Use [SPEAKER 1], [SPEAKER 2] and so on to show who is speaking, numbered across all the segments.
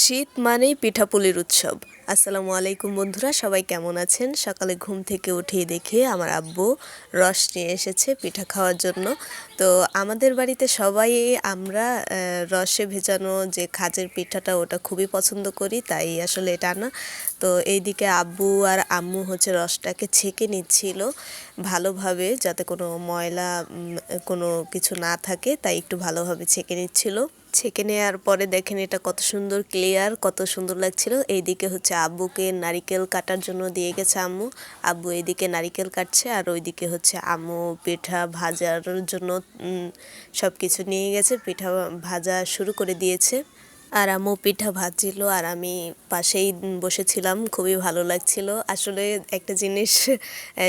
[SPEAKER 1] শীত মানেই পিঠাপুলির উৎসব। আসসালামু আলাইকুম বন্ধুরা, সবাই কেমন আছেন? সকালে ঘুম থেকে উঠেই দেখি আমার আব্বু রস নিয়ে এসেছে পিঠা খাওয়ার জন্য। তো আমাদের বাড়িতে সবাই আমরা রসে ভেজানো যে খাজের পিঠাটা ওটা খুবই পছন্দ করি, তাই আসলে এটা আনা। তো এইদিকে আব্বু আর আম্মু হচ্ছে রসটাকে ছেঁকে নিচ্ছিল ভালোভাবে, যাতে কোনো ময়লা কোনো কিছু না থাকে, তাই একটু ভালোভাবে ছেঁকে নিচ্ছিল। ছেঁকে নেওয়ার পরে দেখেন এটা কত সুন্দর ক্লিয়ার, কত সুন্দর লাগছিল। এইদিকে হচ্ছে আব্বুকে নারিকেল কাটার জন্য দিয়ে গেছে আম্মু। আব্বু এইদিকে নারিকেল কাটছে, আর ওইদিকে হচ্ছে আম্মু পিঠা ভাজার জন্য সব কিছু নিয়ে গেছে, পিঠা ভাজা শুরু করে দিয়েছে। আর আম্মু পিঠা ভাজছিল আর আমি পাশেই বসেছিলাম, খুবই ভালো লাগছিল। আসলে একটা জিনিস,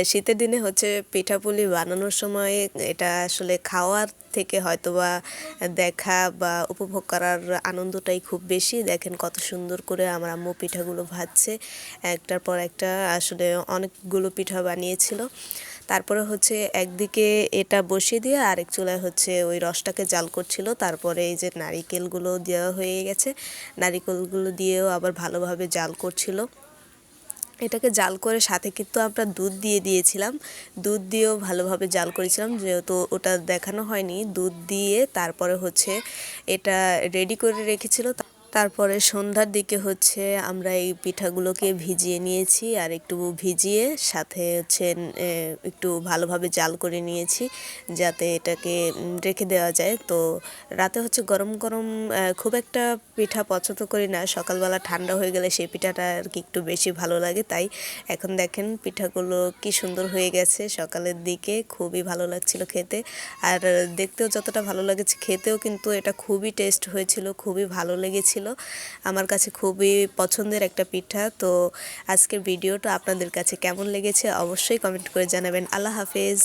[SPEAKER 1] শীতের দিনে হচ্ছে পিঠাপুলি বানানোর সময় এটা আসলে খাওয়ার থেকে হয়তোবা দেখা বা উপভোগ করার আনন্দটাই খুব বেশি। দেখেন কত সুন্দর করে আমার আম্মু পিঠাগুলো ভাজছে, একটার পর একটা আসলে অনেকগুলো পিঠা বানিয়েছিল। তারপরে হচ্ছে একদিকে এটা বসিয়ে দিয়ে আরেক চুলায় হচ্ছে ওই রসটাকে জাল করছিল। তারপরে এই যে নারিকেলগুলো দেওয়া হয়ে গেছে, নারিকেলগুলো দিয়েও আবার ভালোভাবে জাল করছিল। এটাকে জাল করে সাথে কিন্তু আমরা দুধ দিয়ে দিয়েছিলাম, দুধ দিয়েও ভালোভাবে জাল করেছিলাম, যেহেতু ওটা দেখানো হয়নি। দুধ দিয়ে তারপরে হচ্ছে এটা রেডি করে রেখেছিল। তারপরে সন্ধ্যার দিকে হচ্ছে আমরা এই পিঠাগুলোকে ভিজিয়ে নিয়েছি, আর একটু ভিজিয়ে সাথে হচ্ছে একটু ভালোভাবে জাল করে নিয়েছি, যাতে এটাকে রেখে দেওয়া যায়। তো রাতে হচ্ছে গরম গরম খুব একটা পিঠা পছন্দ করি না, সকালবেলা ঠান্ডা হয়ে গেলে সেই পিঠাটা আর কি একটু বেশি ভালো লাগে। তাই এখন দেখেন পিঠাগুলো কি সুন্দর হয়ে গেছে, সকালের দিকে খুবই ভালো লাগছিল খেতে। আর দেখতেও যতটা ভালো লাগেছে, খেতেও কিন্তু এটা খুবই টেস্ট হয়েছিল, খুবই ভালো লেগেছিল। আমার কাছে খুবই পছন্দের একটা পিঠা। তো আজকের ভিডিওটা আপনাদের কাছে কেমন লেগেছে অবশ্যই কমেন্ট করে জানাবেন। আল্লাহ হাফেজ।